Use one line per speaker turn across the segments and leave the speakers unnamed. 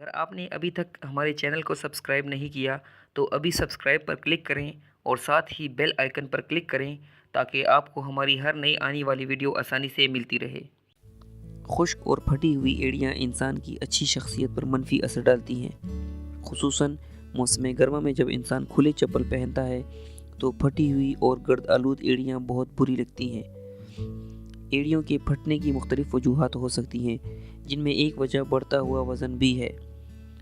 اگر آپ نے ابھی تک ہمارے چینل کو سبسکرائب نہیں کیا تو ابھی سبسکرائب پر کلک کریں اور ساتھ ہی بیل آئیکن پر کلک کریں تاکہ آپ کو ہماری ہر نئی آنے والی ویڈیو آسانی سے ملتی رہے۔ خشک اور پھٹی ہوئی ایڑیاں انسان کی اچھی شخصیت پر منفی اثر ڈالتی ہیں، خصوصاً موسم گرما میں جب انسان کھلے چپل پہنتا ہے تو پھٹی ہوئی اور گرد آلود ایڑیاں بہت بری لگتی ہیں۔ ایڑیوں کے پھٹنے کی مختلف وجوہات ہو سکتی ہیں، جن میں ایک وجہ بڑھتا ہوا وزن بھی ہے۔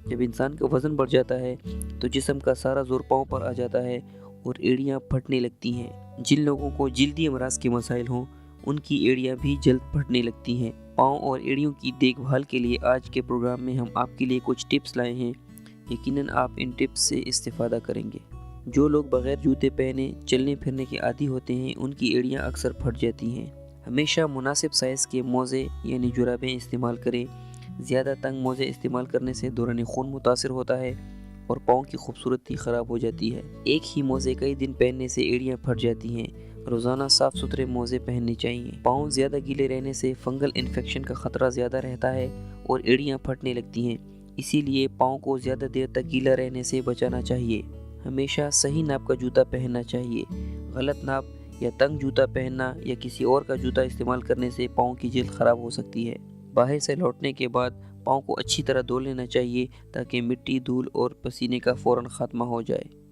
جب انسان کا وزن بڑھ جاتا ہے تو جسم کا سارا زور پاؤں پر آ جاتا ہے اور ایڑیاں پھٹنے لگتی ہیں۔ جن لوگوں کو جلدی امراض کے مسائل ہوں ان کی ایڑیاں بھی جلد پھٹنے لگتی ہیں۔ پاؤں اور ایڑیوں کی دیکھ بھال کے لیے آج کے پروگرام میں ہم آپ کے لیے کچھ ٹپس لائے ہیں، یقیناً آپ ان ٹپس سے استفادہ کریں گے۔ جو لوگ بغیر جوتے پہنے چلنے پھرنے کے عادی ہوتے ہیں ان کی ایڑیاں اکثر پھٹ جاتی ہیں۔ ہمیشہ مناسب سائز کے موزے یعنی جرابیں استعمال کریں۔ زیادہ تنگ موزے استعمال کرنے سے دوران خون متاثر ہوتا ہے اور پاؤں کی خوبصورتی خراب ہو جاتی ہے۔ ایک ہی موزے کئی دن پہننے سے ایڑیاں پھٹ جاتی ہیں۔ روزانہ صاف ستھرے موزے پہننے چاہیے۔ پاؤں زیادہ گیلے رہنے سے فنگل انفیکشن کا خطرہ زیادہ رہتا ہے اور ایڑیاں پھٹنے لگتی ہیں، اسی لیے پاؤں کو زیادہ دیر تک گیلا رہنے سے بچانا چاہیے۔ ہمیشہ صحیح ناپ کا جوتا پہننا چاہیے۔ غلط ناپ یا تنگ جوتا پہننا یا کسی اور کا جوتا استعمال کرنے سے پاؤں کی جلد خراب ہو سکتی ہے۔ باہر سے لوٹنے کے بعد پاؤں کو اچھی طرح دھو لینا چاہیے تاکہ مٹی، دھول اور پسینے کا فوراً خاتمہ ہو جائے۔